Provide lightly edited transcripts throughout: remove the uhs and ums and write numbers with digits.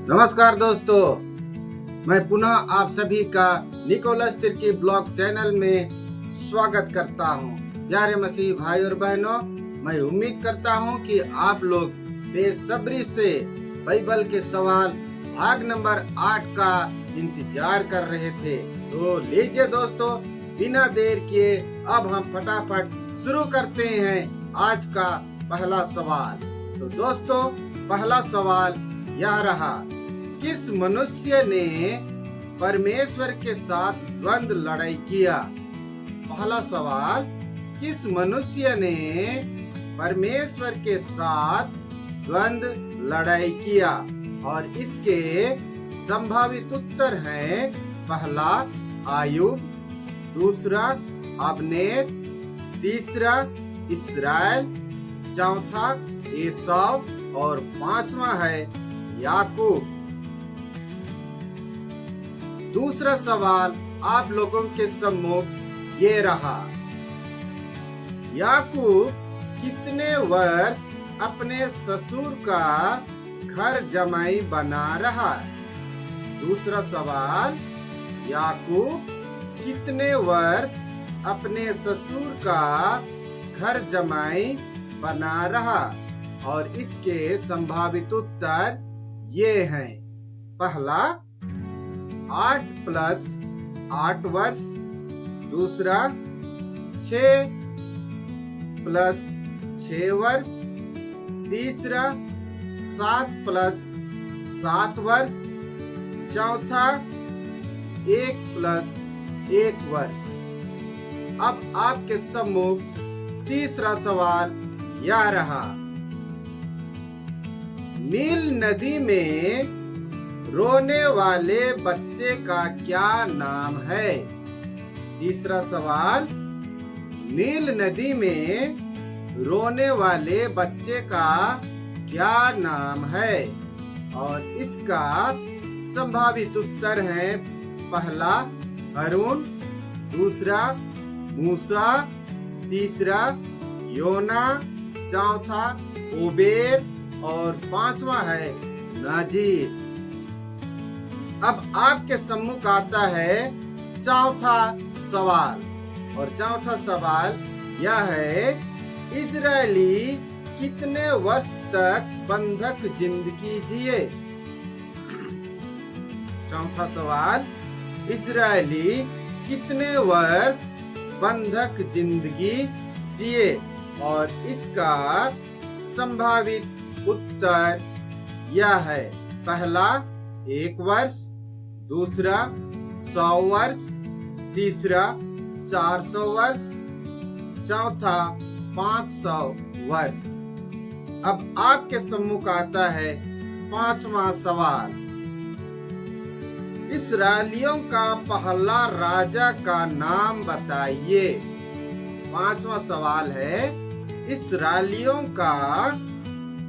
नमस्कार दोस्तों, मैं पुनः आप सभी का निकोलस तिर्की ब्लॉग चैनल में स्वागत करता हूं। प्यारे मसीह भाई और बहनों, मैं उम्मीद करता हूं कि आप लोग बेसब्री से बाइबल के सवाल भाग नंबर 8 का इंतजार कर रहे थे। तो लीजिए दोस्तों, बिना देर किए अब हम फटाफट शुरू करते हैं आज का पहला सवाल। तो दोस्तों, पहला सवाल यह रहा, किस मनुष्य ने परमेश्वर के साथ द्वंद्व लड़ाई किया? पहला सवाल, किस मनुष्य ने परमेश्वर के साथ द्वंद्व लड़ाई किया? और इसके संभावित उत्तर हैं, पहला आयुब, दूसरा अब्नेर, तीसरा इस्राएल, चौथा एसाव और पांचवा है याकूब। दूसरा सवाल आप लोगों के सम्मुख ये रहा, याकूब कितने वर्ष अपने ससुर का घर जमाई बना रहा? दूसरा सवाल, याकूब कितने वर्ष अपने ससुर का घर जमाई बना रहा? और इसके संभावित उत्तर ये हैं, पहला 8 प्लस 8 वर्ष, दूसरा 6 प्लस 6 वर्ष, तीसरा 7 प्लस 7 वर्ष, चौथा 1 प्लस 1 वर्ष। अब आपके सम्मुख तीसरा सवाल यह रहा, नील नदी में रोने वाले बच्चे का क्या नाम है? तीसरा सवाल, नील नदी में रोने वाले बच्चे का क्या नाम है? और इसका संभावित उत्तर है, पहला हारून, दूसरा मूसा, तीसरा योना, चौथा ओबेर और पांचवा है नाजीर। अब आपके सम्मुख आता है चौथा सवाल, और चौथा सवाल यह है, इजरायली कितने वर्ष तक बंधक जिंदगी जिए? चौथा सवाल, इजरायली कितने वर्ष बंधक जिंदगी जिए? और इसका संभावित उत्तर यह है, पहला 1 वर्ष, दूसरा 100 वर्ष, तीसरा 400 वर्ष, चौथा 500 वर्ष। अब आपके सम्मुख आता है पांचवा सवाल, इस्राएलियों का पहला राजा का नाम बताइए। पांचवा सवाल है, इस्राएलियों का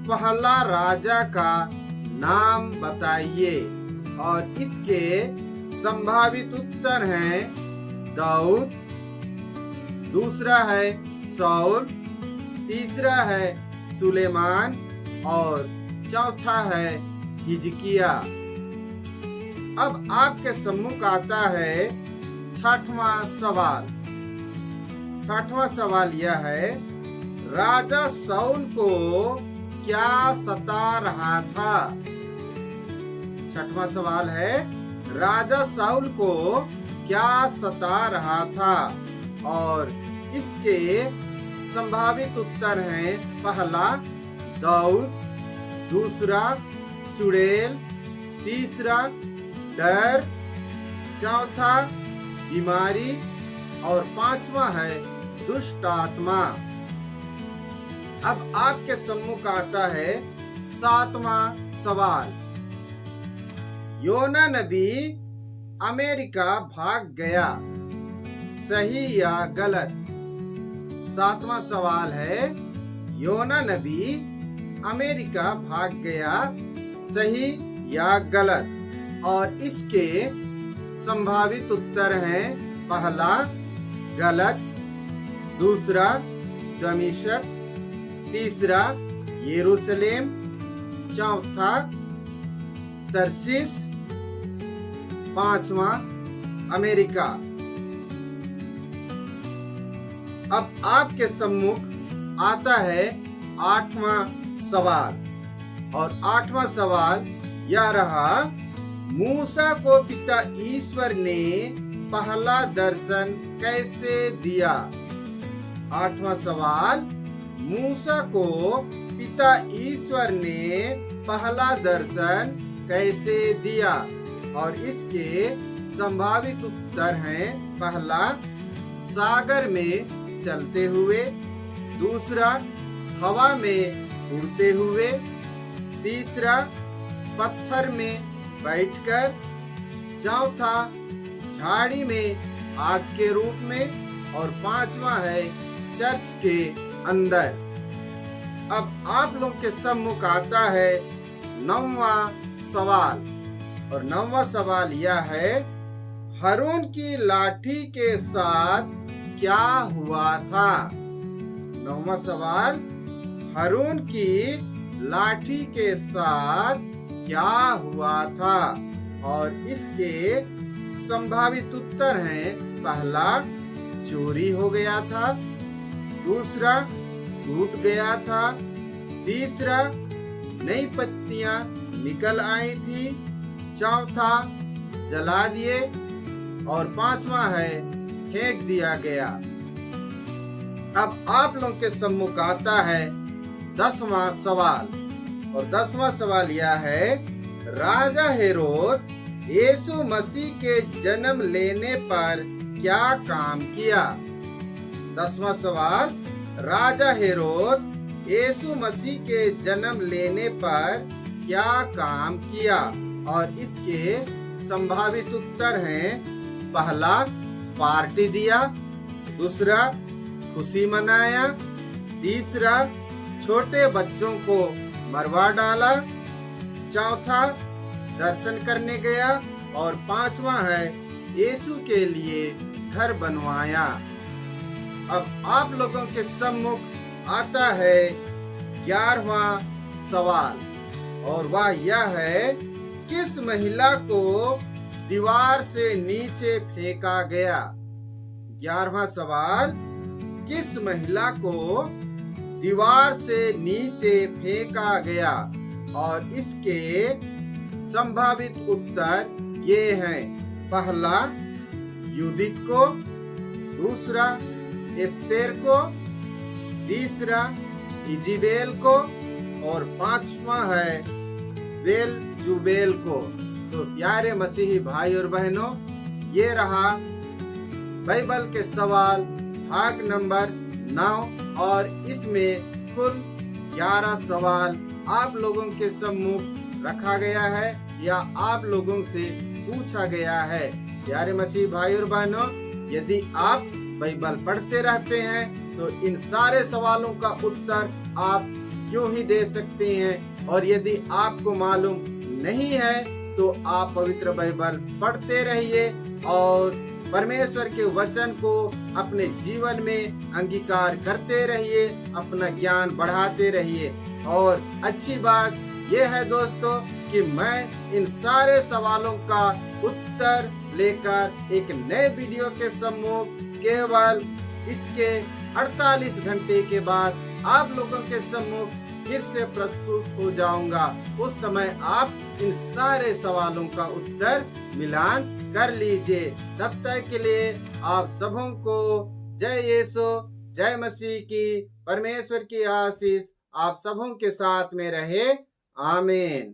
पहला राजा का नाम बताइए। और इसके संभावित उत्तर हैं, दाऊद, दूसरा है शाऊल, तीसरा है सुलेमान और चौथा है हिजकिया। अब आपके सम्मुख आता है छठवां सवाल। छठवां सवाल यह है, राजा शाऊल को क्या सता रहा था? छठवां सवाल है, राजा शाऊल को क्या सता रहा था? और इसके संभावित उत्तर हैं, पहला दाऊद, दूसरा चुड़ैल, तीसरा डर, चौथा बीमारी और पांचवा है दुष्ट आत्मा। अब आपके सम्मुख आता है सातवां सवाल, योना नबी अमेरिका भाग गया, सही या गलत? सातवां सवाल है, योना नबी अमेरिका भाग गया, सही या गलत? और इसके संभावित उत्तर हैं, पहला गलत, दूसरा दमिश्क, तीसरा यरूशलेम, चौथा तरसीस, पांचवा अमेरिका। अब आपके सम्मुख आता है आठवां सवाल, और आठवां सवाल यह रहा, मूसा को पिता ईश्वर ने पहला दर्शन कैसे दिया। आठवां सवाल, मूसा को पिता ईश्वर ने पहला दर्शन कैसे दिया, और इसके संभावित उत्तर हैं, पहला सागर में चलते हुए, दूसरा हवा में उड़ते हुए, तीसरा पत्थर में बैठकर, चौथा झाड़ी में आग के रूप में, और पांचवा है चर्च के अंदर। अब आप लोग के सम्मुख आता है नौवां सवाल, और नौवां सवाल यह है, हारून की लाठी के साथ क्या हुआ था। नौवां सवाल, हारून की लाठी के साथ क्या हुआ था, और इसके संभावित उत्तर हैं, पहला चोरी हो गया था, दूसरा टूट गया था, तीसरा नई पत्तियां निकल आई थी, चौथा जला दिए, और पांचवा है फेंक दिया गया। अब आप लोग के सम्मुख आता है 10वां सवाल, और 10वां सवाल यह है, राजा हेरोद यीशु मसीह के जन्म लेने पर क्या काम किया। 10वां सवाल, राजा हेरोद यीशु मसीह के जन्म लेने पर क्या काम किया, और इसके संभावित उत्तर हैं, पहला पार्टी दिया, दूसरा खुशी मनाया, तीसरा छोटे बच्चों को मरवा डाला, चौथा दर्शन करने गया, और पांचवा है यीशु के लिए घर बनवाया। अब आप लोगों के सम्मुख आता है 11वां सवाल, और वह यह है, किस महिला को दीवार से नीचे फेंका गया। 11वां सवाल, किस महिला को दीवार से नीचे फेंका गया, और इसके संभावित उत्तर ये हैं, पहला यूदित को, दूसरा एस्तेर को, तीसरा इजिबेल को, और पांचवा है बेलजुबेल को। तो प्यारे मसीही भाई और बहनों, ये रहा बाइबल के सवाल भाग नंबर 9, और इसमें कुल 11 सवाल आप लोगों के सम्मुख रखा गया है, या आप लोगों से पूछा गया है। प्यारे मसीही भाई और बहनों, यदि आप बाइबल पढ़ते रहते हैं तो इन सारे सवालों का उत्तर आप क्यों ही दे सकते हैं, और यदि आपको मालूम नहीं है तो आप पवित्र बाइबल पढ़ते रहिए, और परमेश्वर के वचन को अपने जीवन में अंगीकार करते रहिए, अपना ज्ञान बढ़ाते रहिए। और अच्छी बात यह है दोस्तों कि मैं इन सारे सवालों का उत्तर लेकर एक नए वीडियो के सम्मुख केवल इसके 48 घंटे के बाद आप लोगों के सम्मुख फिर से प्रस्तुत हो जाऊंगा। उस समय आप इन सारे सवालों का उत्तर मिलान कर लीजिए। तब तक के लिए आप सबों को जय यीशु, जय मसीह की परमेश्वर की आशीष आप सबों के साथ में रहे। आमीन।